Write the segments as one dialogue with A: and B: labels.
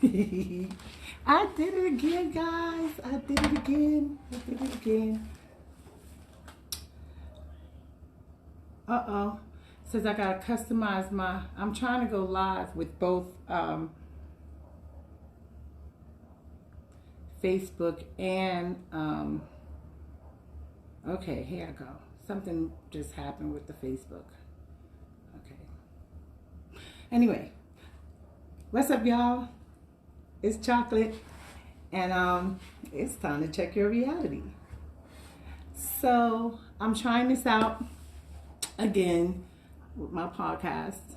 A: I did it again, guys. I did it again. I did it again. Uh-oh. Says I gotta customize I'm trying to go live with both Facebook and okay, here I go. Something just happened with the Facebook. Okay. Anyway, what's up, y'all? It's Chocolate, and it's time to check your reality. So I'm trying this out again with my podcast,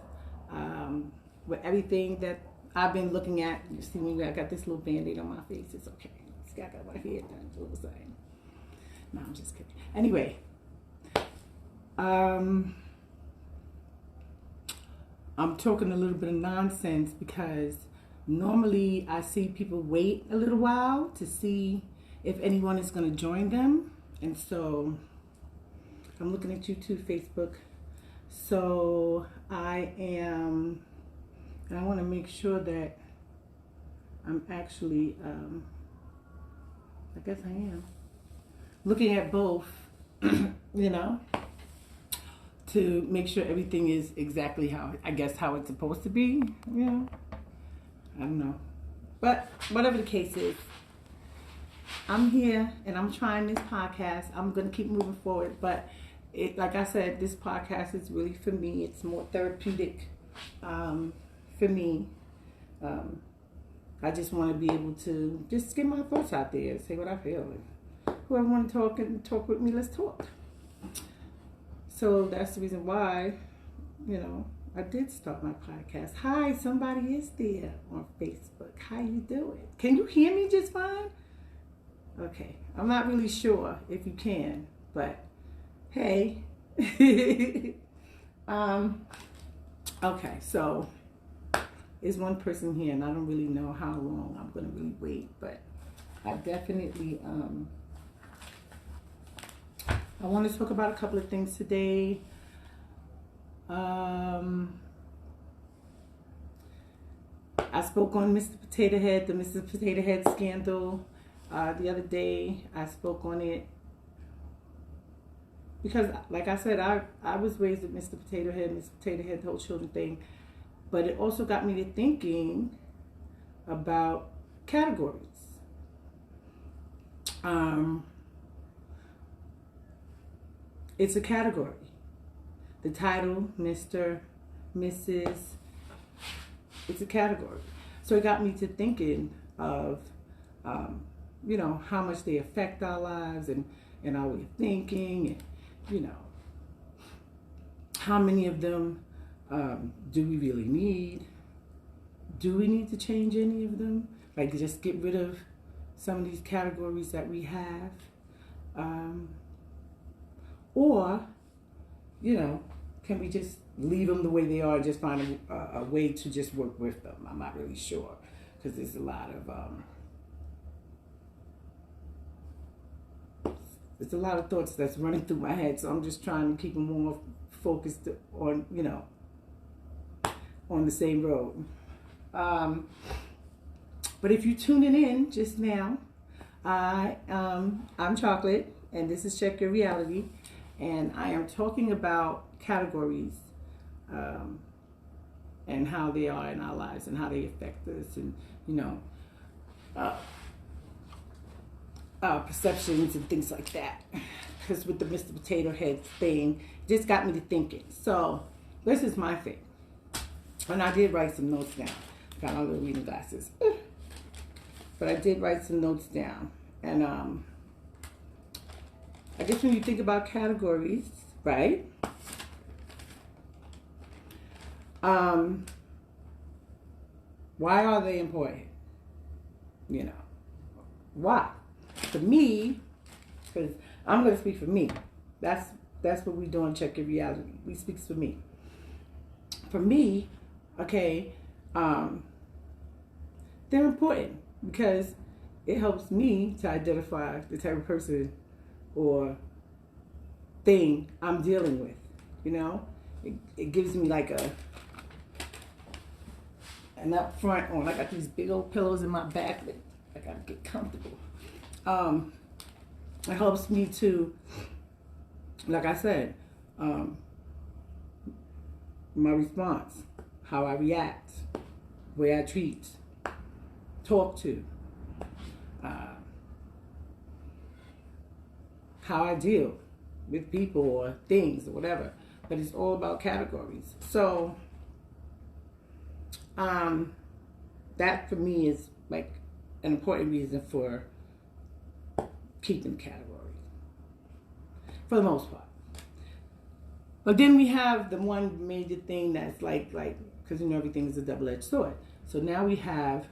A: with everything that I've been looking at. You see me, I got this little band-aid on my face. It's okay. I got my hair done. What was I? No, I'm just kidding. Anyway, I'm talking a little bit of nonsense because normally I see people wait a little while to see if anyone is going to join them. And so I'm looking at you too, Facebook. So I want to make sure that I'm actually, I guess I am, looking at both, you know, to make sure everything is exactly how it's supposed to be, you know. I don't know. But whatever the case is, I'm here and I'm trying this podcast. I'm going to keep moving forward. But like I said, this podcast is really for me. It's more therapeutic for me. I just want to be able to just get my thoughts out there and say what I feel. And whoever want to talk with me, let's talk. So that's the reason why, you know, I did start my podcast. Hi, somebody is there on Facebook. How you doing? Can you hear me just fine? Okay. I'm not really sure if you can, but hey. Okay, so there's one person here and I don't really know how long I'm gonna really wait, but I definitely I want to talk about a couple of things today. I spoke on Mr. Potatohead, the Mr. Potatohead scandal. The other day, I spoke on it because, like I said, I was raised with Mr. Potatohead, the whole children thing. But it also got me to thinking about categories. It's a category. The title, Mr., Mrs., it's a category. So it got me to thinking of, you know, how much they affect our lives and our way of thinking, and, you know, how many of them do we really need? Do we need to change any of them? Like, just get rid of some of these categories that we have? Or, you know, can we just leave them the way they are and just find a way to just work with them? I'm not really sure because there's a lot of thoughts that's running through my head, so I'm just trying to keep them more focused on, you know, on the same road. But if you're tuning in just now, I'm Chocolate, and this is Check Your Reality, and I am talking about categories and how they are in our lives and how they affect us, and, you know, perceptions and things like that. Because with the Mr. Potato Head thing, it just got me to thinking. So this is my thing. And I did write some notes down. Got my little reading glasses. But I did write some notes down. And I guess when you think about categories, right? Why are they important? You know, why? For me, because I'm going to speak for me. That's what we do on Check Your Reality. We speaks for me. For me, okay, they're important because it helps me to identify the type of person or thing I'm dealing with. You know, it gives me like And up front on, I got these big old pillows in my back that I gotta get comfortable. It helps me to, like I said, my response, how I react, way I treat, talk to, how I deal with people or things or whatever. But it's all about categories. So that for me is like an important reason for keeping categories for the most part. But then we have the one major thing that's like because everything is a double-edged sword. So now we have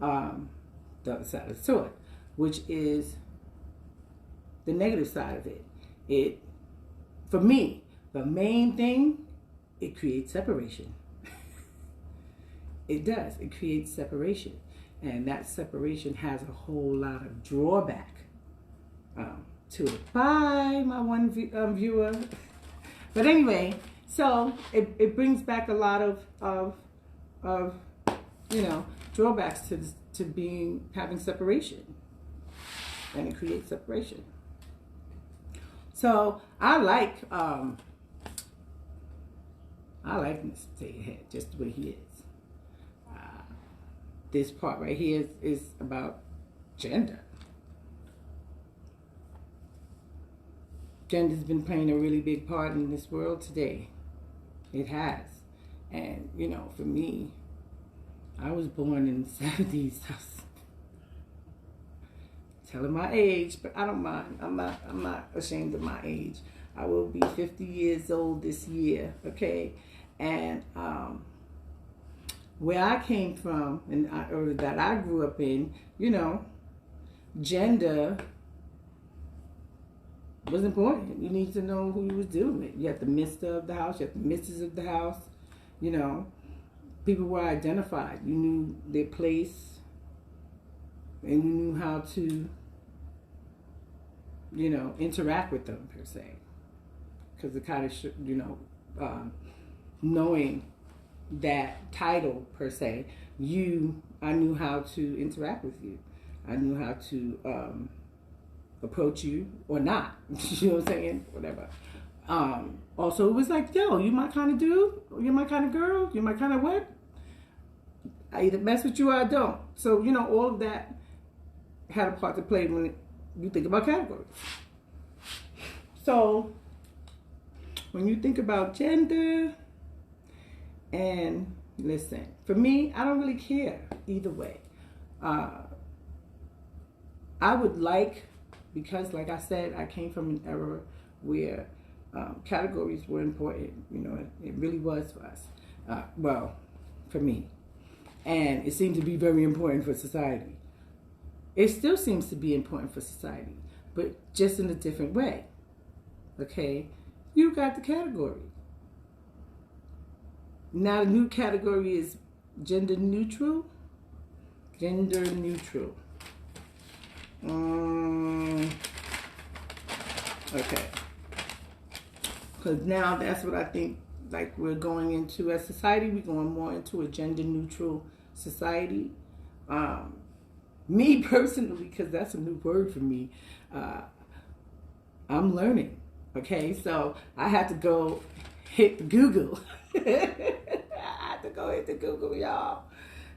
A: the other side of the sword, which is the negative side of it. It, for me, the main thing, it creates separation. It does. It creates separation. And that separation has a whole lot of drawback to it. Bye, my one viewer. But anyway, so it brings back a lot of drawbacks to having separation. And it creates separation. So I like Mr. Potatohead just the way he is. This part right here is about gender. Gender's been playing a really big part in this world today. It has. And, for me, I was born in the 70s. Telling my age, but I don't mind. I'm not ashamed of my age. I will be 50 years old this year, okay? And where I came from or that I grew up in, gender was important. You need to know who you was dealing with. You have the Mr. of the house, you have the Mrs. of the house, People were identified. You knew their place and you knew how to, interact with them per se. Because it kind of, knowing that title per se, I knew how to interact with you. I knew how to approach you or not. You know what I'm saying? Whatever. Also, it was like, yo, you my kind of dude, you're my kind of girl, you're my kind of what? I either mess with you or I don't. So, all of that had a part to play when you think about categories. So, when you think about gender, and listen, for me, I don't really care either way. I would like, because like I said, I came from an era where categories were important. It really was for us. Well, for me. And it seemed to be very important for society. It still seems to be important for society, but just in a different way. Okay? You got the category. Now the new category is gender neutral. Gender neutral. Okay. Because now that's what I think, like, we're going into as society. We're going more into a gender neutral society. Me personally, because that's a new word for me, I'm learning. Okay, so I had to go hit Google. I had to go hit the Google, y'all,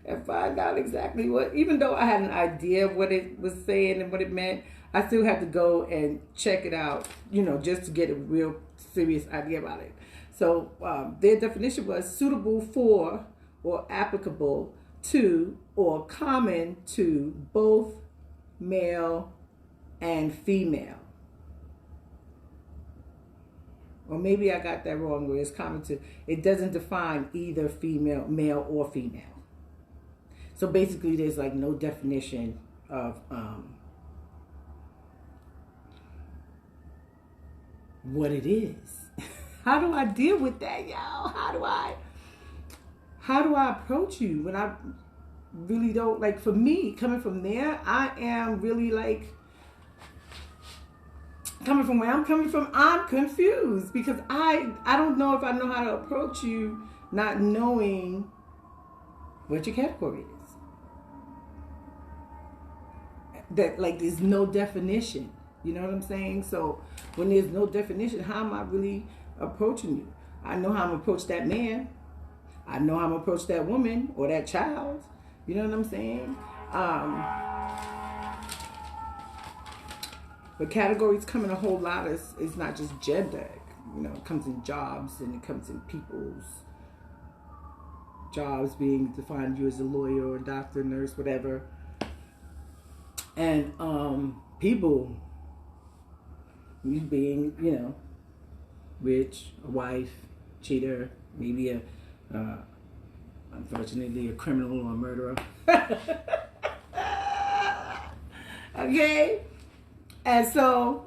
A: and find out exactly what, even though I had an idea of what it was saying and what it meant, I still had to go and check it out, just to get a real serious idea about it. So their definition was suitable for or applicable to or common to both male and female. Or maybe I got that wrong where it's common to, it doesn't define either male or female. So basically there's like no definition of what it is. How do I deal with that, y'all? How do I approach you when I really don't, like, for me, coming from there, I am really like, coming from where I'm coming from, I'm confused because I don't know if I know how to approach you, not knowing what your category is. That, like, there's no definition. You know what I'm saying? So when there's no definition, how am I really approaching you? I know how I'm gonna approach that man. I know how I'm gonna approach that woman or that child. You know what I'm saying? But categories come in a whole lot. It's not just gender. You know, it comes in jobs and it comes in people's jobs being defined, you as a lawyer or a doctor, nurse, whatever. And people, you being, you know, rich, a wife, cheater, maybe unfortunately a criminal or a murderer. Okay? And so,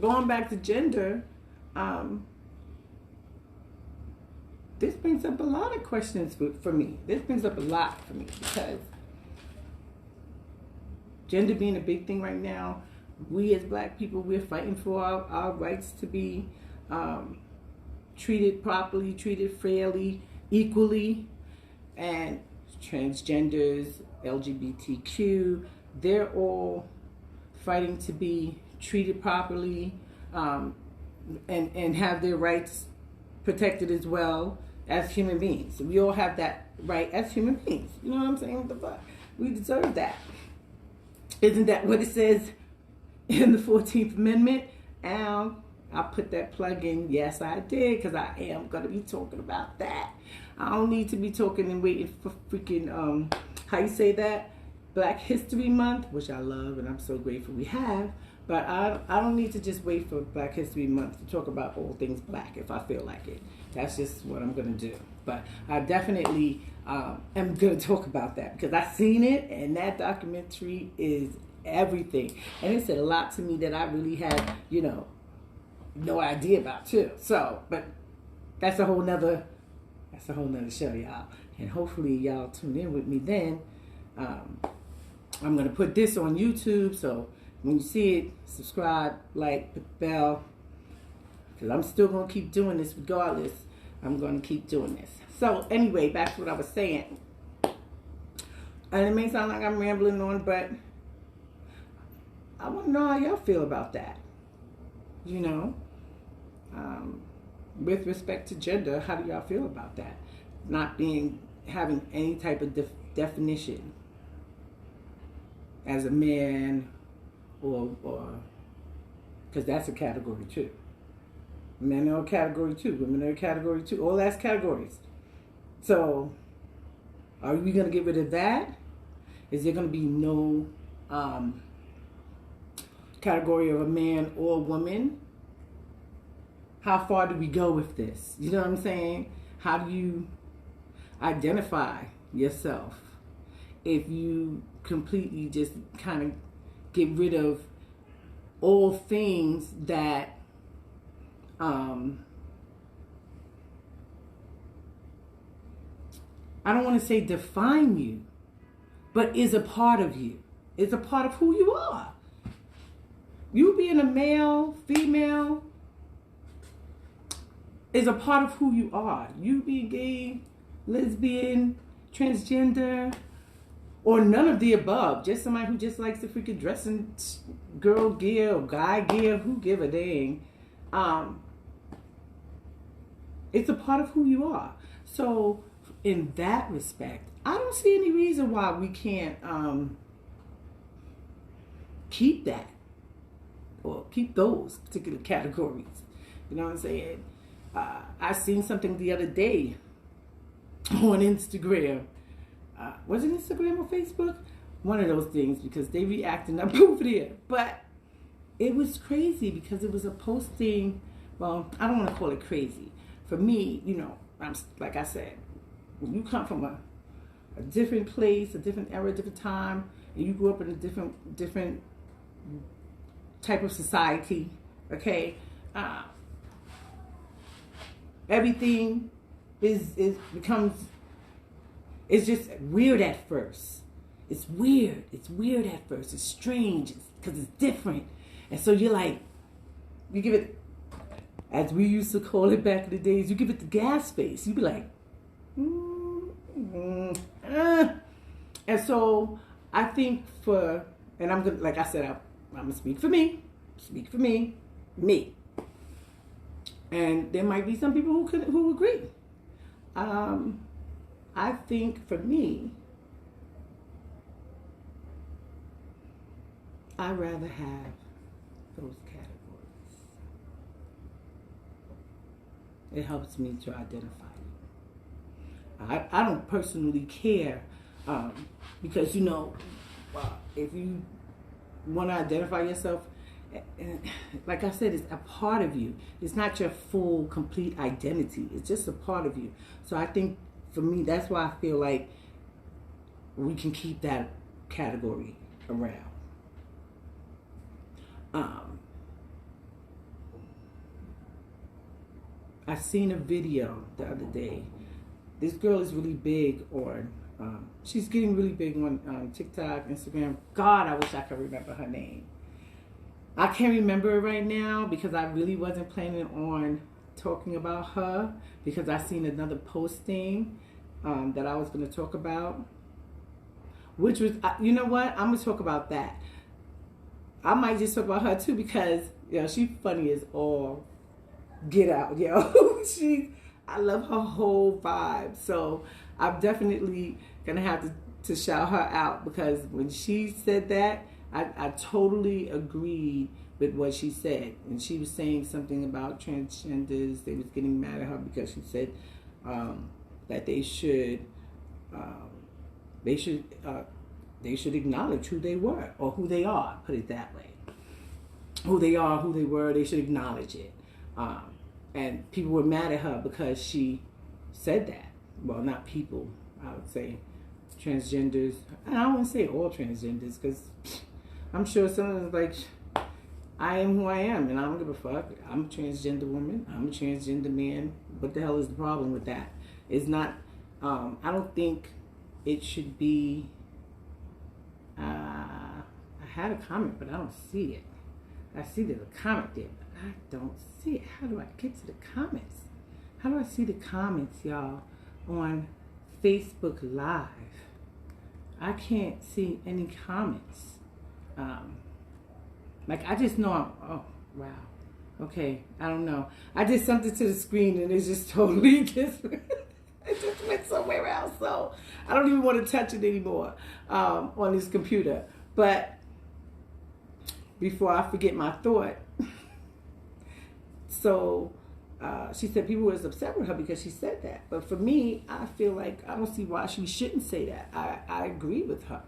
A: going back to gender, this brings up a lot of questions for me. This brings up a lot for me because gender being a big thing right now, we as black people, we're fighting for our rights to be treated properly, treated fairly, equally. And transgenders, LGBTQ, they're all fighting to be treated properly and have their rights protected as well as human beings. We all have that right as human beings. You know what I'm saying? What the fuck? We deserve that. Isn't that what it says in the 14th Amendment? I put that plug in. Yes, I did, because I am going to be talking about that. I don't need to be talking and waiting for freaking, how you say that? Black History Month, which I love and I'm so grateful we have. But I don't need to just wait for Black History Month to talk about all things black if I feel like it. That's just what I'm going to do. But I definitely am going to talk about that because I've seen it, and that documentary is everything. And it said a lot to me that I really had, you know, no idea about too. So, but that's a whole nother show, y'all. And hopefully y'all tune in with me then. I'm going to put this on YouTube, so when you see it, subscribe, like, put the bell, because I'm still going to keep doing this regardless. I'm going to keep doing this. So anyway, back to what I was saying. And it may sound like I'm rambling on, but I want to know how y'all feel about that. You know, with respect to gender, how do y'all feel about that? Not having any type of definition as a man, or because that's a category too. Men are a category too. Women are a category too. All that's categories. So, are we going to get rid of that? Is there going to be no category of a man or woman? How far do we go with this? You know what I'm saying? How do you identify yourself if you completely just kind of get rid of all things that I don't want to say define you, but is a part of you. Is a part of who you are. You being a male, female, is a part of who you are. You being gay, lesbian, transgender, or none of the above. Just somebody who just likes to freaking dress in girl gear or guy gear. Who give a dang? It's a part of who you are. So in that respect, I don't see any reason why we can't keep that or keep those particular categories. You know what I'm saying? I seen something the other day on Instagram. Was it Instagram or Facebook? One of those things, because they reacting up over there. But it was crazy because it was a posting. Well, I don't want to call it crazy. For me, you know, I'm like I said, when you come from a different place, a different era, a different time, and you grew up in a different type of society, okay, everything it's just weird at first. It's weird. It's weird at first. It's strange because it's different. And so you're like, you give it, as we used to call it back in the days, you give it the gas face. You be like, And so I think and I'm gonna, like I said, I'm gonna speak for me, me. And there might be some people who agree. I think for me, I'd rather have those categories. It helps me to identify you. I don't personally care because, if you want to identify yourself, like I said, it's a part of you. It's not your full, complete identity. It's just a part of you. So I think for me, that's why I feel like we can keep that category around. I seen a video the other day. This girl is really big she's getting really big on TikTok, Instagram. God, I wish I could remember her name. I can't remember it right now because I really wasn't planning on talking about her because I seen another posting that I was going to talk about, which was, you know what? I'm going to talk about that. I might just talk about her too because, she's funny as all get out, I love her whole vibe. So I'm definitely going to have to shout her out because when she said that, I totally agreed with what she said. And she was saying something about transgenders. They was getting mad at her because she said that they should acknowledge who they were or who they are, put it that way. Who they are, who they were, they should acknowledge it. And people were mad at her because she said that. Well, not people, I would say transgenders. And I don't want to say all transgenders because I'm sure some of them like, I am who I am and I don't give a fuck. I'm a transgender woman. I'm a transgender man. What the hell is the problem with that? It's not, I don't think it should be, I had a comment, but I don't see it. I see there's a comment there, but I don't see it. How do I get to the comments? How do I see the comments, y'all, on Facebook Live? I can't see any comments. I just know oh, wow. Okay, I don't know. I did something to the screen and it just totally different. It just went somewhere else. So I don't even want to touch it anymore on this computer. But before I forget my thought, so she said people was upset with her because she said that. But for me, I feel like I don't see why she shouldn't say that. I agree with her.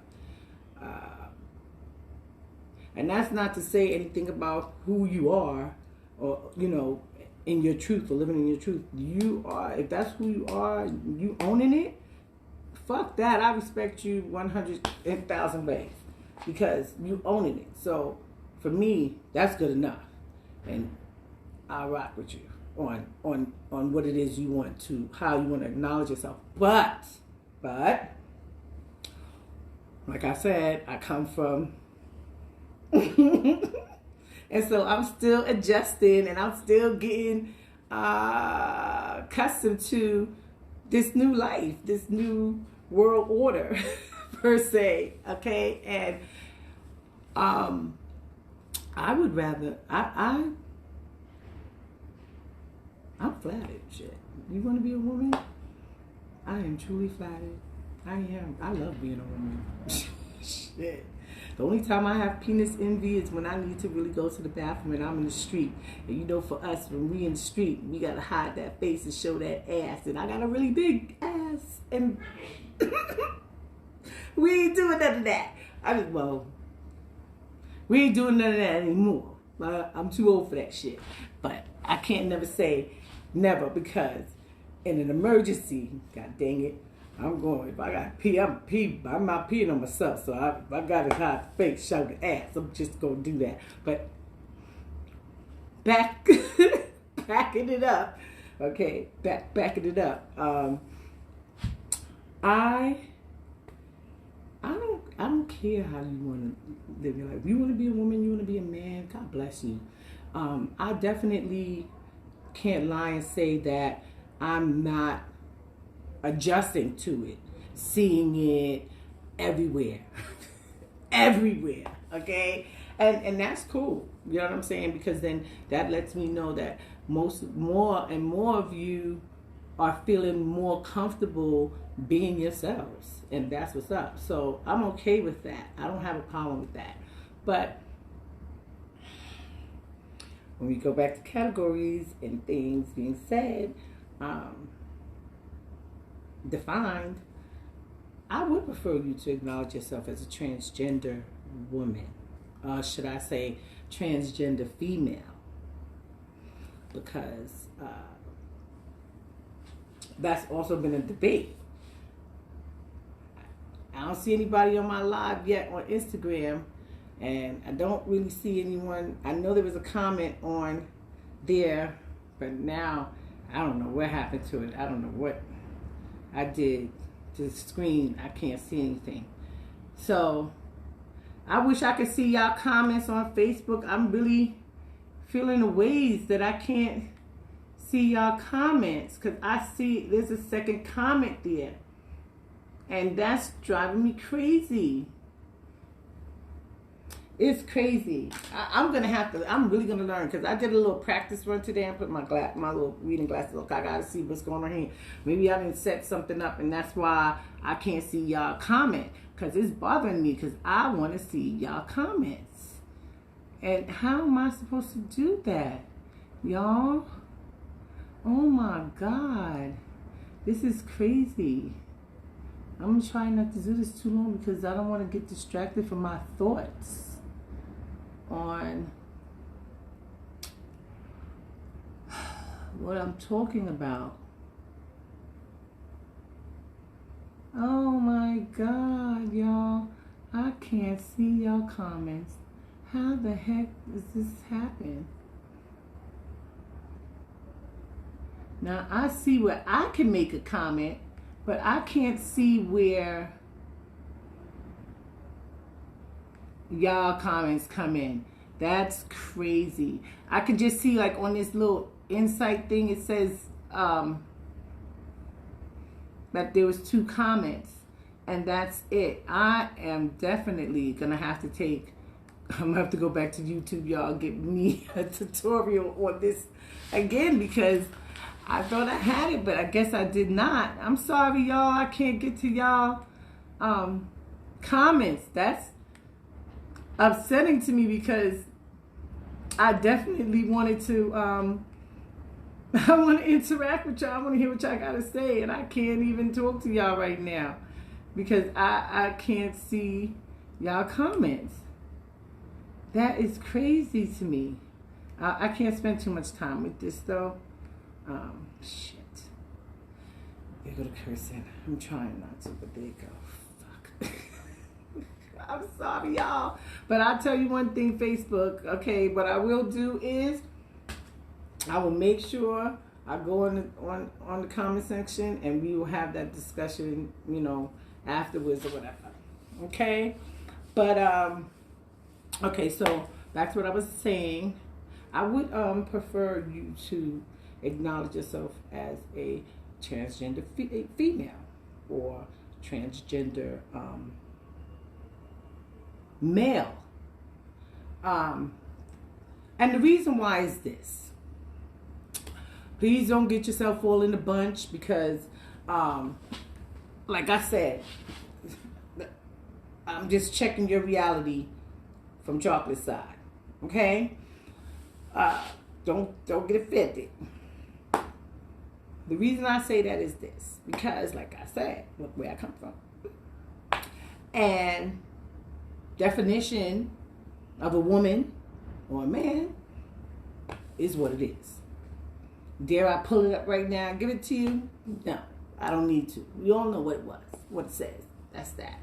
A: And that's not to say anything about who you are or, in your truth or living in your truth. You are, if that's who you are, you owning it, fuck that. I respect you 100,000 ways because you owning it. So for me, that's good enough. And I'll rock with you on what it is you want to, how you want to acknowledge yourself. But, like I said, I come from and so I'm still adjusting and I'm still getting accustomed to this new life, this new world order per se, okay? And I would rather, I'm flattered, shit. You want to be a woman? I am truly flattered. I am. I love being a woman. Shit. The only time I have penis envy is when I need to really go to the bathroom and I'm in the street. And for us, when we in the street, we got to hide that face and show that ass. And I got a really big ass. And we ain't doing none of that. We ain't doing none of that anymore. I'm too old for that shit. But I can't never say never because in an emergency, god dang it, I'm going. If I got to pee, I'm not peeing on myself. So if I got to hide the face, show the ass, I'm just going to do that. But backing it up, okay, backing it up. I don't care how you want to live your life. You want to be a woman, you want to be a man, God bless you. I definitely can't lie and say that I'm not adjusting to it, seeing it, everywhere. Everywhere, okay? And that's cool. You know what I'm saying? Because then that lets me know that more and more of you are feeling more comfortable being yourselves. And that's what's up. So I'm okay with that. I don't have a problem with that. But when we go back to categories and things being said, defined, I would prefer you to acknowledge yourself as a transgender woman. Should I say transgender female? Because that's also been a debate. I don't see anybody on my live yet on Instagram, and I don't really see anyone. I know there was a comment on there, but now I don't know what happened to it. I don't know what I did to the screen. I can't see anything. So I wish I could see y'all comments on Facebook. I'm really feeling the ways that I can't see y'all comments, because I see there's a second comment there, and that's driving me crazy. It's crazy. I'm really gonna learn, because I did a little practice run today and put my little reading glasses on. I gotta see what's going on here. Maybe I didn't set something up, and that's why I can't see y'all comment, because it's bothering me, because I want to see y'all comments. And how am I supposed to do that, y'all? Oh my God, this is crazy. I'm trying not to do this too long, because I don't want to get distracted from my thoughts on what I'm talking about. Oh my God, y'all. I can't see y'all comments. How the heck does this happen? Now, I see where I can make a comment, but I can't see where y'all comments come in. That's crazy. I could just see, like, on this little insight thing, it says that there was 2 comments, and that's it. I am definitely gonna have to I'm gonna have to go back to YouTube, y'all, get me a tutorial on this again, because I thought I had it, but I guess I did not. I'm sorry, y'all. I can't get to y'all comments. That's upsetting to me, because I definitely wanted to I want to interact with y'all. I want to hear what y'all got to say, and I can't even talk to y'all right now because I can't see y'all comments. That is crazy to me. I can't spend too much time with this, though. Shit. There go the cursing. I'm trying not to, but there you go. Fuck. I'm sorry, y'all. But I'll tell you one thing, Facebook. Okay, what I will do is I will make sure I go on the comment section, and we will have that discussion, afterwards or whatever. Okay? But okay, so back to what I was saying. I would prefer you to acknowledge yourself as a transgender female or transgender male. And the reason why is this. Please don't get yourself all in a bunch, because like I said, I'm just checking your reality from chocolate side. Okay? Don't get offended. The reason I say that is this, because like I said, look where I come from. And definition of a woman or a man is what it is. Dare I pull it up right now and give it to you? No, I don't need to. We all know what it was, what it says. That's that.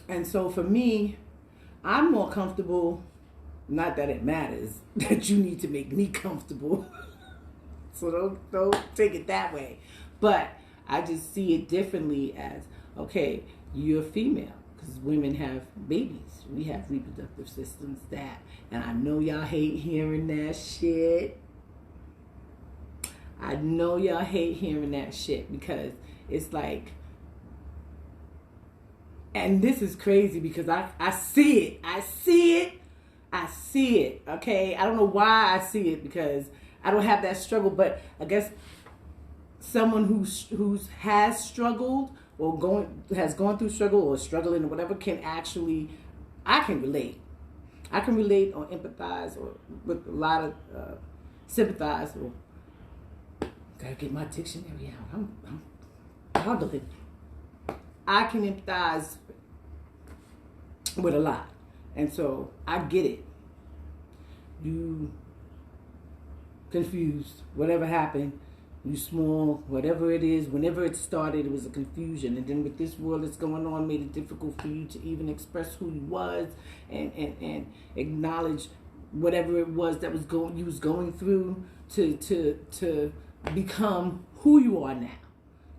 A: And so for me, I'm more comfortable, not that it matters, that you need to make me comfortable. So don't take it that way. But I just see it differently as, okay, you're female, because women have babies. We have reproductive systems that, and I know y'all hate hearing that shit. I know y'all hate hearing that shit, because it's like, And this is crazy because I see it. I see it. I see it. Okay. I don't know why I see it because I don't have that struggle, but I guess someone who's has struggled or has gone through struggle or struggling or whatever can actually, I can relate. I can relate or empathize or with a lot of sympathize or gotta get my dictionary out. I'm boggling. I can empathize with a lot, and so I get it. You confused, whatever happened, you small, whatever it is, whenever it started, it was a confusion. And then with this world that's going on, made it difficult for you to even express who you was and acknowledge whatever it was that you was going through to become who you are now.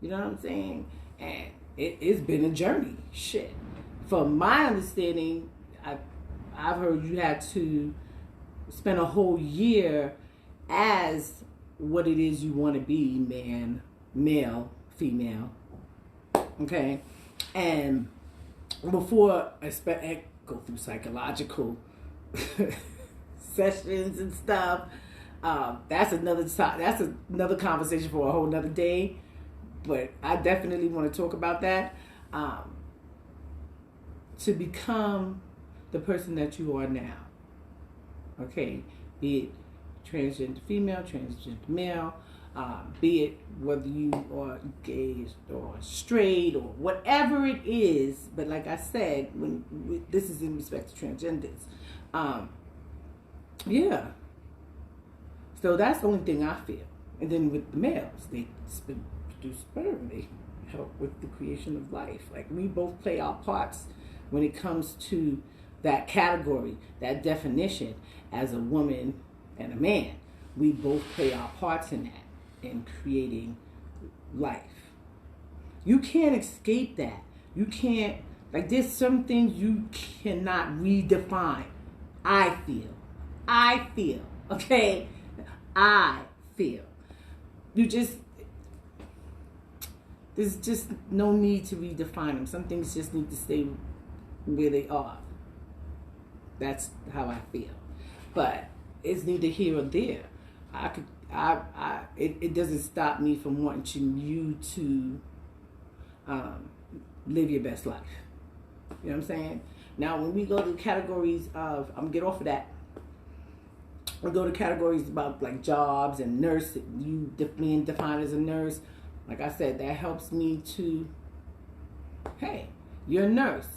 A: You know what I'm saying? And it's been a journey. Shit. From my understanding, I've heard you had to spend a whole year as what it is you want to be, man, male, female, okay? And before I go through psychological sessions and stuff, that's another conversation for a whole nother day, but I definitely want to talk about that. To become the person that you are now, okay, be it transgender female, transgender male, be it whether you are gay or straight or whatever it is. But like I said, this is in respect to transgenders. Yeah. So that's the only thing I feel. And then with the males, they produce sperm. They help with the creation of life. Like we both play our parts when it comes to that category, that definition as a woman and a man. We both play our parts in that, in creating life. You can't escape that. You can't, like there's some things you cannot redefine. I feel, okay? I feel. There's just no need to redefine them. Some things just need to stay where they are. That's how I feel. But it's neither here or there. It doesn't stop me from wanting you to live your best life. You know what I'm saying? Now, when we go to categories of, I'm gonna get off of that. We'll go to categories about like jobs and nurse. You being defined as a nurse, like I said, that helps me to, hey, you're a nurse.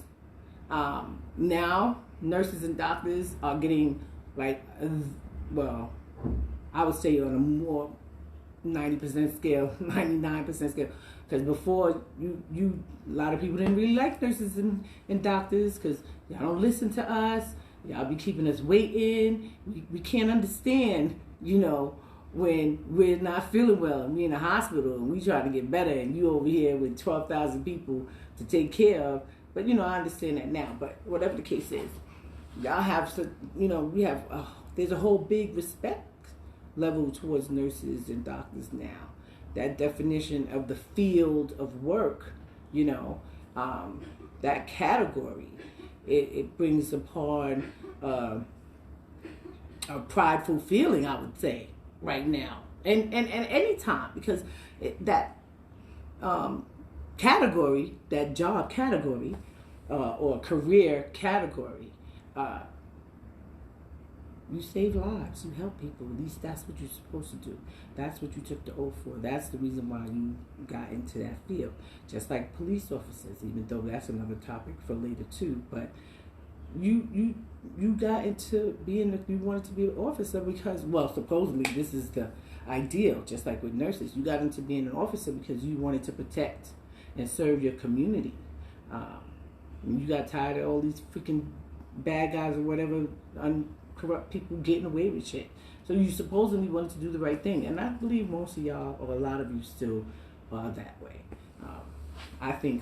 A: Now, nurses and doctors are getting like, well, I would say on a more 90% scale, 99% scale. Because before, a lot of people didn't really like nurses and doctors because y'all don't listen to us. Y'all be keeping us waiting. We can't understand, when we're not feeling well and we're in a hospital and we try to get better and you over here with 12,000 people to take care of. But, I understand that now. But whatever the case is, y'all have, we have, there's a whole big respect level towards nurses and doctors now. That definition of the field of work, that category, it brings upon a prideful feeling, I would say, right now. And any time, because that category, that job category, or career category, you save lives, you help people. At least that's what you're supposed to do. That's what you took the oath for. That's the reason why you got into that field. Just like police officers, even though that's another topic for later too. But you got into you wanted to be an officer because, well, supposedly this is the ideal. Just like with nurses, you got into being an officer because you wanted to protect and serve your community. You got tired of all these freaking bad guys or whatever, corrupt people getting away with shit. So you supposedly wanted to do the right thing. And I believe most of y'all, or a lot of you still are that way. I think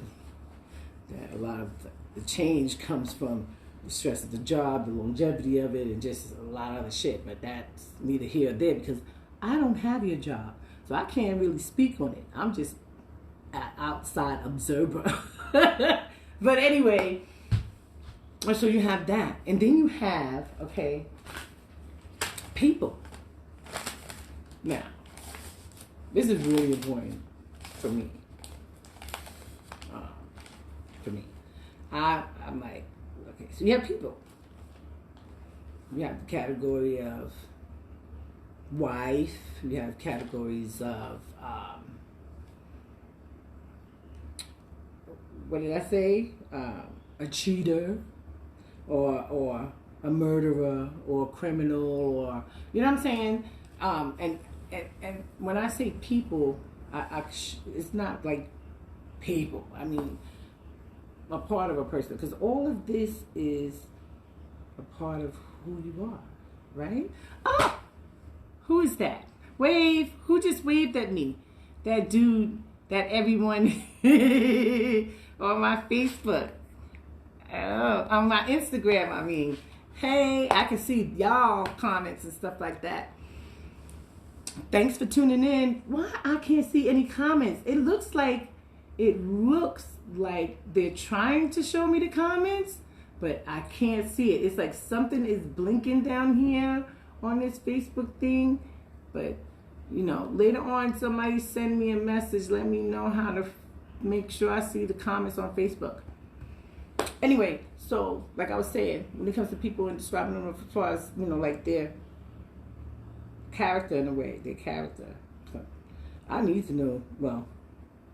A: that a lot of the change comes from the stress of the job, the longevity of it, and just a lot of other shit. But that's neither here or there because I don't have your job. So I can't really speak on it. I'm just an outside observer. But anyway, so you have that. And then you have, okay, people. Now, this is really important for me. For me. I'm like, okay, so you have people. You have the category of wife. You have categories of, what did I say? A cheater, or a murderer, or a criminal, or, you know what I'm saying? And when I say people, it's not like people. I mean, a part of a person, because all of this is a part of who you are, right? Oh, who is that? Wave. Who just waved at me? That dude that everyone on my Facebook, on my Instagram, I mean, hey, I can see y'all comments and stuff like that. Thanks for tuning in. Why I can't see any comments? It looks like they're trying to show me the comments, but I can't see it. It's like something is blinking down here on this Facebook thing. But, you know, later on, somebody send me a message. Let me know how to make sure I see the comments on Facebook. Anyway, so like I was saying, when it comes to people and describing them as far as, you know, like their character in a way, their character. I need to know, well,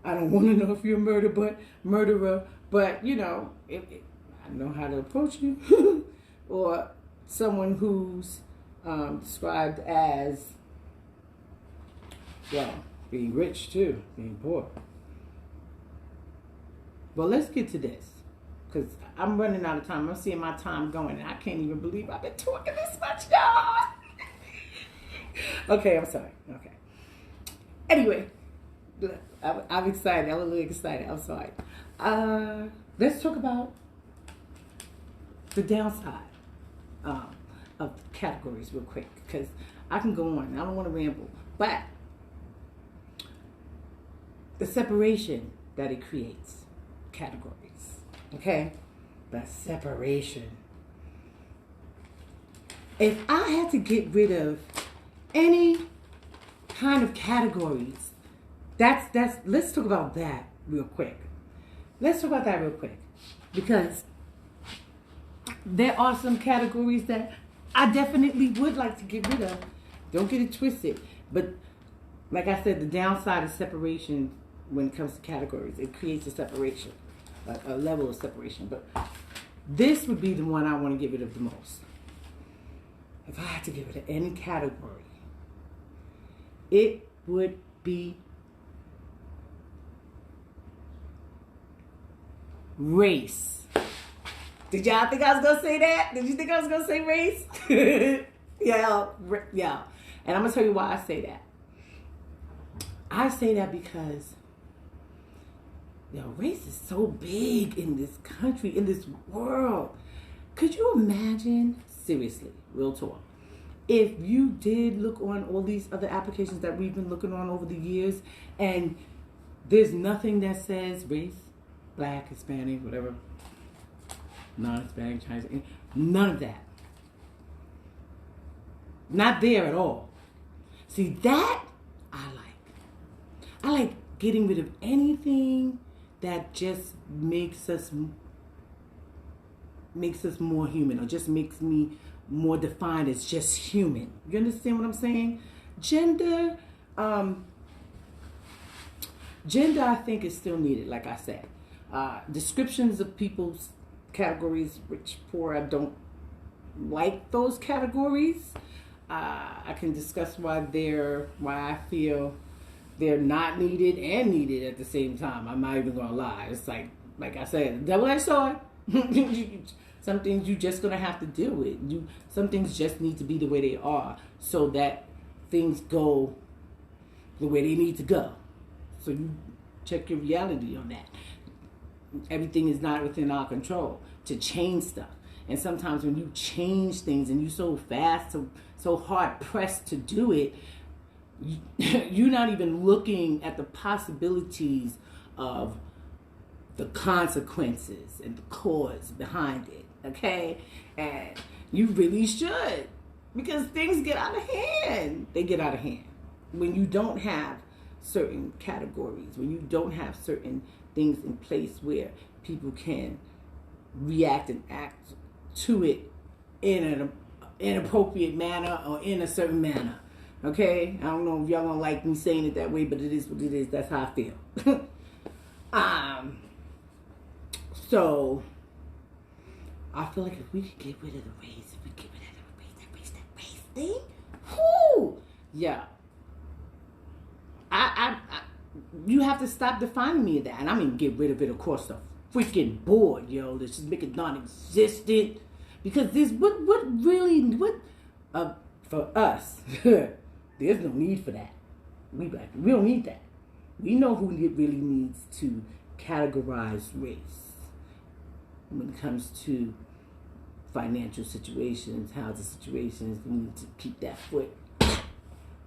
A: I don't want to know if you're a murderer, but, you know, I know how to approach you. Or someone who's described as, well, being rich too, being poor. Well, let's get to this, because I'm running out of time. I'm seeing my time going, and I can't even believe I've been talking this much, y'all. Okay, I'm sorry. Okay. Anyway, I'm excited. I'm a little excited. I'm sorry. Let's talk about the downside of categories real quick, because I can go on. I don't want to ramble. But the separation that it creates, categories, okay? The separation. If I had to get rid of any kind of categories, let's talk about that real quick. Let's talk about that real quick, because there are some categories that I definitely would like to get rid of. Don't get it twisted. But like I said, the downside of separation when it comes to categories, it creates a separation, a level of separation. But this would be the one I want to get rid of the most. If I had to get rid of any category, it would be race. Did y'all think I was going to say that? Did you think I was going to say race? Yeah. And I'm going to tell you why I say that. I say that because, race is so big in this country, in this world. Could you imagine, seriously, real talk, if you did look on all these other applications that we've been looking on over the years, and there's nothing that says race, black, Hispanic, whatever, non-Hispanic, Chinese, none of that. Not there at all. See, that I like. I like getting rid of anything that just makes us more human, or just makes me more defined as just human. You understand what I'm saying? Gender, I think is still needed, like I said. Descriptions of people's categories, rich, poor, I don't like those categories. I can discuss why I feel they're not needed and needed at the same time. I'm not even gonna lie. It's like I said, double-edged sword. Some things you're just gonna have to deal with. Some things just need to be the way they are, so that things go the way they need to go. So you check your reality on that. Everything is not within our control to change stuff. And sometimes when you change things and you're so fast, so hard pressed to do it, you're not even looking at the possibilities of the consequences and the cause behind it, okay? And you really should, because things get out of hand. They get out of hand when you don't have certain categories, when you don't have certain things in place where people can react and act to it in an inappropriate manner or in a certain manner. Okay? I don't know if y'all gonna like me saying it that way, but it is what it is. That's how I feel. So I feel like if we could get rid of the race, if we get rid of that race thing, whoo, yeah. I you have to stop defining me as that, and I mean get rid of it across the freaking board, yo. Let's just make it non-existent, because this what for us, there's no need for that. We don't need that. We know who really needs to categorize race when it comes to financial situations, housing situations. We need to keep that foot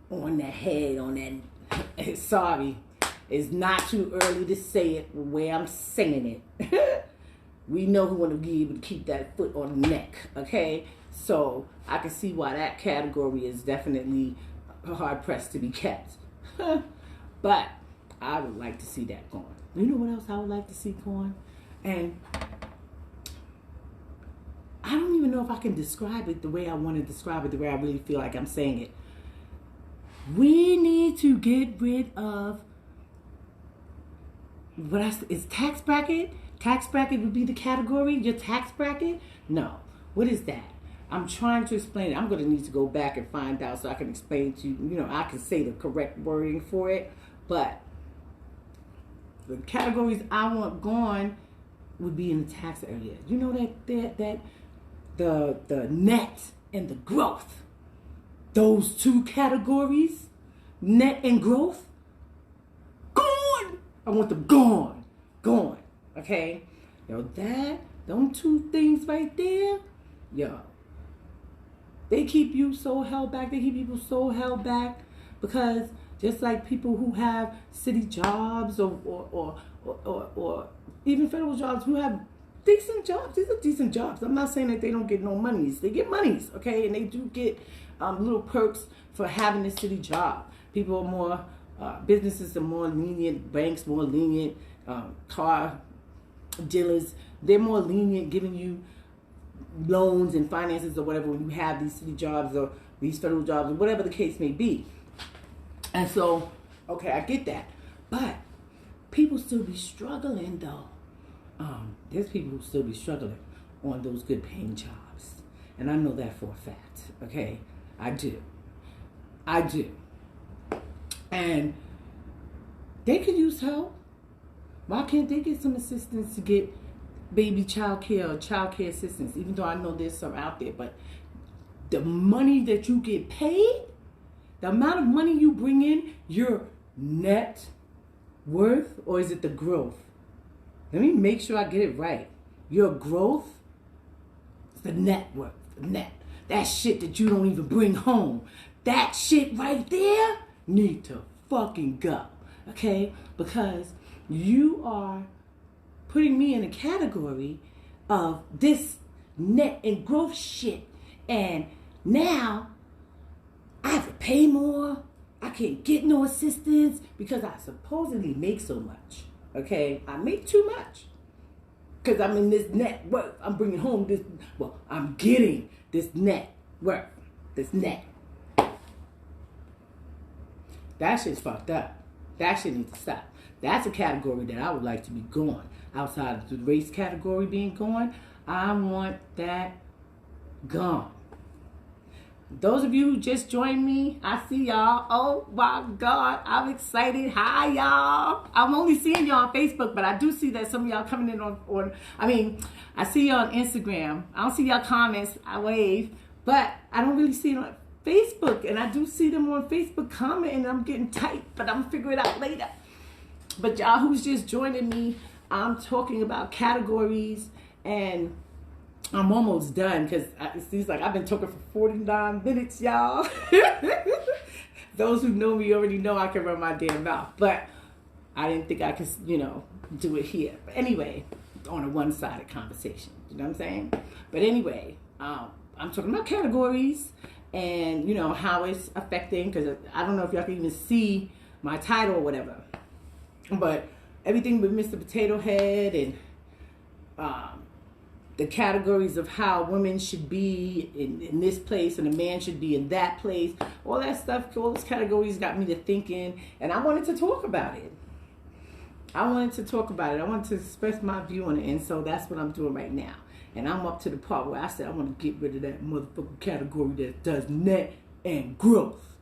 A: on that head, on that. Sorry, it's not too early to say it the way I'm saying it. We know who want to be able to keep that foot on the neck, okay? So I can see why that category is definitely hard pressed to be kept. But I would like to see that gone. You know what else I would like to see gone? And I don't even know if I can describe it the way I want to describe it, the way I really feel like I'm saying it. We need to get rid of is tax bracket? Tax bracket would be the category? Your tax bracket? No. What is that? I'm trying to explain it. I'm going to need to go back and find out so I can explain to you. You know, I can say the correct wording for it. But the categories I want gone would be in the tax area. You know that the net and the growth. Those two categories, net and growth, gone. I want them gone. Gone. Okay? Yo, them two things right there, yo, they keep you so held back. They keep people so held back because just like people who have city jobs or even federal jobs who have decent jobs. These are decent jobs. I'm not saying that they don't get no monies. They get monies, okay? And they do get little perks for having a city job. People are more, businesses are more lenient, banks more lenient, car dealers, they're more lenient giving you loans and finances or whatever when you have these city jobs or these federal jobs or whatever the case may be. And so, okay, I get that. But people still be struggling though. There's people who still be struggling on those good paying jobs. And I know that for a fact, okay? I do. And they could use help. Why can't they get some assistance to get baby child care or child care assistance? Even though I know there's some out there, but the money that you get paid, the amount of money you bring in, your net worth, or is it the growth? Let me make sure I get it right. Your growth is the net worth, the net. That shit that you don't even bring home. That shit right there need to fucking go, okay? Because you are putting me in a category of this net and growth shit. And now I have to pay more. I can't get no assistance because I supposedly make so much. Okay? I make too much. Because I'm in this net worth. I'm bringing home this, I'm getting this net worth. This net. That shit's fucked up. That shit needs to stop. That's a category that I would like to be gone. Outside of the race category being gone, I want that gone. Those of you who just joined me, I see y'all. Oh my God, I'm excited. Hi y'all. I'm only seeing y'all on Facebook, but I do see that some of y'all coming in I see y'all on Instagram. I don't see y'all comments. I wave, but I don't really see it on Facebook. And I do see them on Facebook commenting. I'm getting tight, but I'm gonna figure it out later. But y'all who's just joining me, I'm talking about categories, and I'm almost done because it seems like I've been talking for 49 minutes, y'all. Those who know me already know I can run my damn mouth. But I didn't think I could, do it here. But anyway, on a one-sided conversation. You know what I'm saying? But anyway, I'm talking about categories and, how it's affecting, because I don't know if y'all can even see my title or whatever. But everything with Mr. Potato Head and the categories of how women should be in this place and a man should be in that place, all that stuff, all those categories got me to thinking, and I wanted to talk about it. I wanted to express my view on it, and so that's what I'm doing right now. And I'm up to the part where I said I want to get rid of that motherfucking category that does net and growth.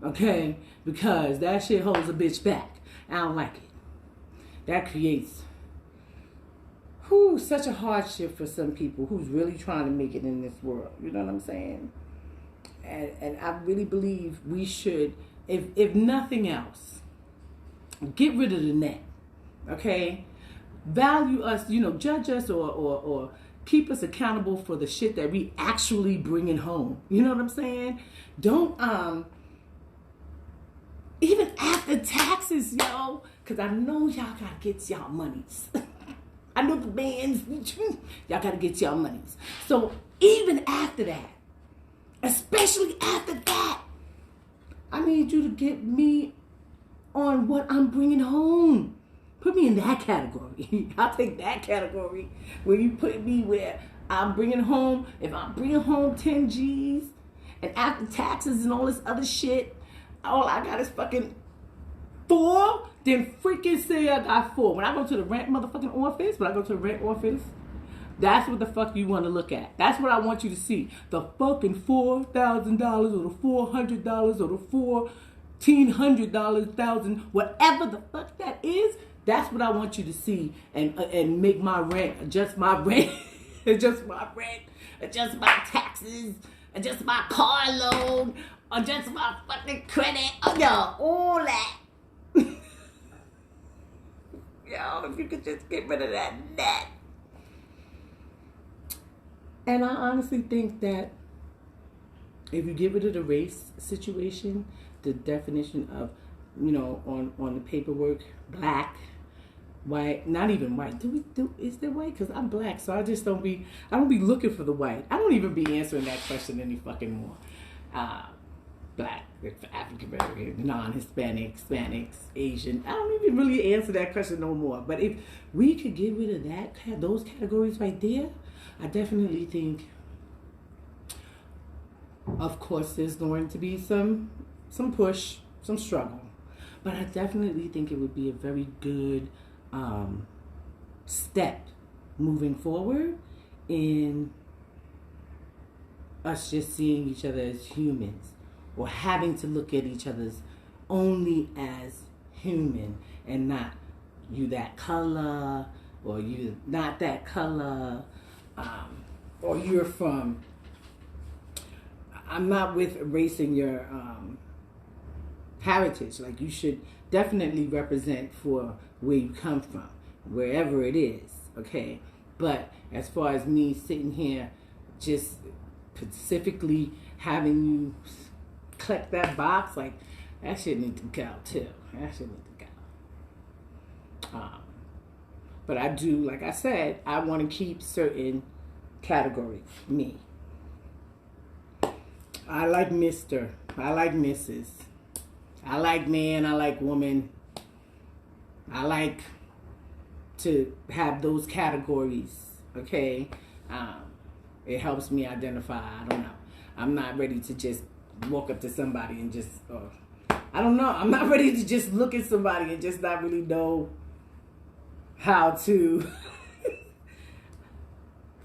A: Okay? Because that shit holds a bitch back. I don't like it. That creates such a hardship for some people who's really trying to make it in this world. You know what I'm saying? And I really believe we should, if nothing else, get rid of the net. Okay? Value us, judge us or keep us accountable for the shit that we actually bringing home. You know what I'm saying? Don't, even after taxes, yo, because I know y'all gotta get y'all monies. I know the bands, y'all gotta get y'all monies. So even after that, especially after that, I need you to get me on what I'm bringing home. Put me in that category. I'll take that category where you put me where I'm bringing home. If I'm bringing home 10 G's and after taxes and all this other shit, all I got is fucking 4, then freaking say I got 4. When I go to the rent motherfucking office, that's what the fuck you want to look at. That's what I want you to see. The fucking $4,000 or the $400 or the $1,400, thousand, whatever the fuck that is. That's what I want you to see and make my rent, adjust my rent, adjust my taxes, adjust my car loan, adjust my fucking credit, all that. Yo, if you could just get rid of that net. And I honestly think that if you get rid of the race situation, the definition of, on the paperwork, black, white, not even white. Is there white? Because I'm black, so I don't be looking for the white. I don't even be answering that question any fucking more. Black, African American, non-Hispanic, Hispanics, Asian. I don't even really answer that question no more. But if we could get rid of those categories right there, I definitely think, of course, there's going to be some push, some struggle. But I definitely think it would be a very good step moving forward in us just seeing each other as humans, or having to look at each other's only as human and not you that color or you not that color, or you're from. I'm not with erasing your heritage. Like, you should definitely represent for where you come from, wherever it is, okay? But as far as me sitting here just specifically having you click that box, like, that shit need to go too. That shit need to go. But I do, like I said, I want to keep certain categories. Me. I like Mr. I like Mrs. I like man. I like woman. I like to have those categories, okay? It helps me identify. I don't know. I'm not ready to just walk up to somebody and just, I don't know. I'm not ready to just look at somebody and just not really know how to,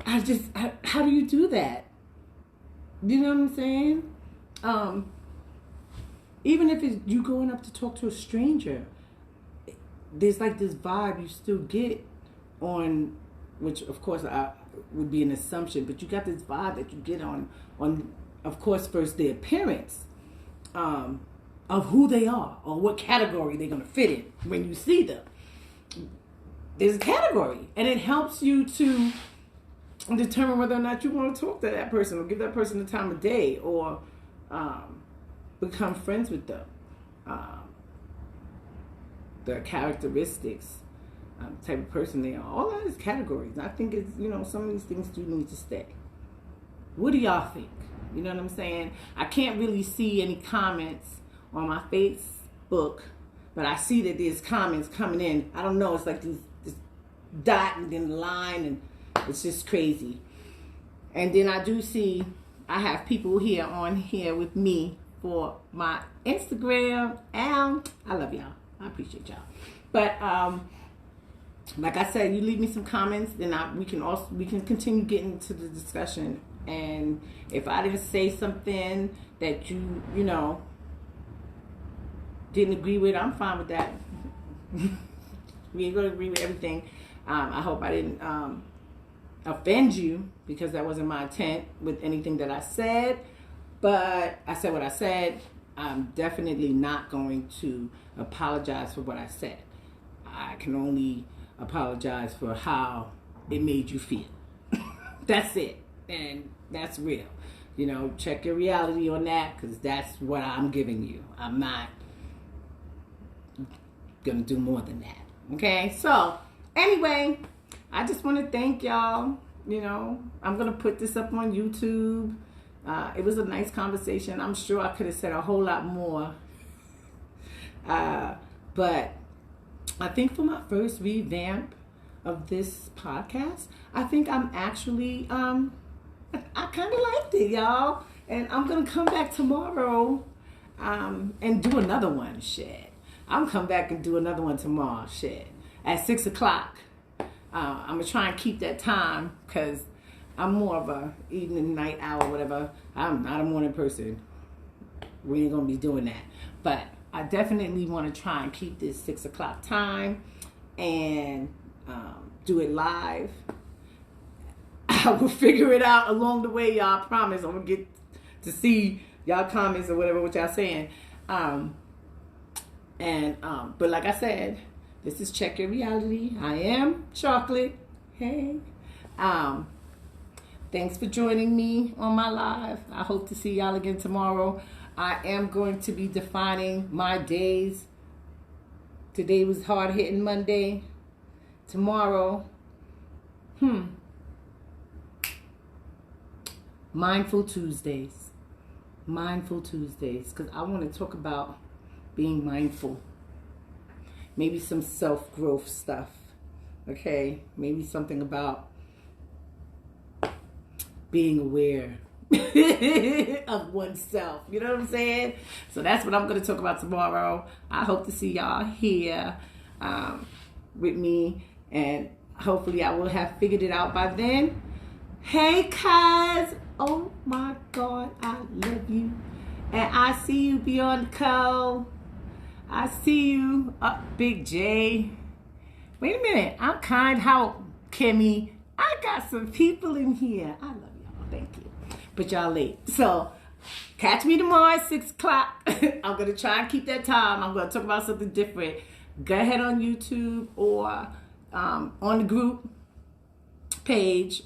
A: how do you do that? You know what I'm saying? Even if it's you going up to talk to a stranger, there's like this vibe you still get on, which of course would be an assumption, but you got this vibe that you get on of course, first their appearance, of who they are or what category they're gonna fit in when you see them. There's a category, and it helps you to determine whether or not you want to talk to that person or give that person the time of day or become friends with them. the characteristics, type of person they are. All that is categories. I think it's, some of these things do need to stay. What do y'all think? You know what I'm saying? I can't really see any comments on my Facebook, but I see that there's comments coming in. I don't know. It's like this dot and then line, and it's just crazy. And then I do see I have people here on here with me for my Instagram. And I love y'all. I appreciate y'all. But like I said, you leave me some comments, then we can continue getting to the discussion. And if I didn't say something that you didn't agree with, I'm fine with that. We ain't gonna agree with everything. I hope I didn't offend you, because that wasn't my intent with anything that I said. But I said what I said. I'm definitely not going to apologize for what I said. I can only apologize for how it made you feel. That's it. And that's real. Check your reality on that, because that's what I'm giving you. I'm not going to do more than that. Okay? So, anyway, I just want to thank y'all. I'm going to put this up on YouTube. It was a nice conversation. I'm sure I could have said a whole lot more. But I think for my first revamp of this podcast, I think I'm actually, I kind of liked it, y'all. And I'm going to come back tomorrow and do another one, shit. I'm come back and do another one tomorrow, shit. At 6 o'clock. I'm going to try and keep that time, because I'm more of a evening, night owl, whatever. I'm not a morning person. We ain't going to be doing that. But I definitely want to try and keep this 6 o'clock time and do it live. I will figure it out along the way, y'all. I promise. I'm going to get to see y'all comments or whatever, what y'all saying. But like I said, this is Check Your Reality. I am Chocolate. Hey. Thanks for joining me on my live. I hope to see y'all again tomorrow. I am going to be defining my days. Today was hard-hitting Monday. Tomorrow, Mindful Tuesdays. Mindful Tuesdays. Because I want to talk about being mindful. Maybe some self-growth stuff. Okay? Maybe something about being aware of oneself. You know what I'm saying? So that's what I'm going to talk about tomorrow. I hope to see y'all here with me. And hopefully I will have figured it out by then. Hey, cuz. Oh, my God. I love you. And I see you, Beyond the Code. I see you, Big J. Wait a minute. I'm kind. How, Kimmy? I got some people in here. I love y'all. Thank you. But y'all late. So, catch me tomorrow at 6 o'clock. I'm going to try and keep that time. I'm going to talk about something different. Go ahead on YouTube or on the group page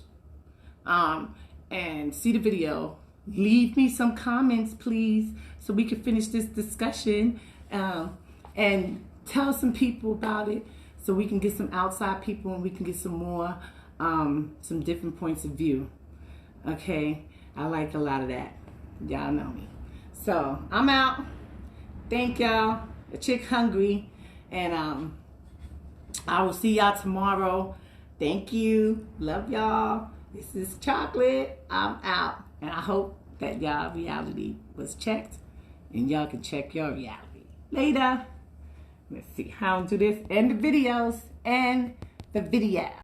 A: and see the video. Leave me some comments, please, so we can finish this discussion. And tell some people about it, so we can get some outside people and we can get some more, some different points of view. Okay, I like a lot of that. Y'all know me. So I'm out. Thank y'all. A chick hungry, and I will see y'all tomorrow. Thank you. Love y'all. This is Chocolate. I'm out, and I hope that y'all reality was checked, and y'all can check your reality. Later. Let's see how to do this. End the videos. And the video.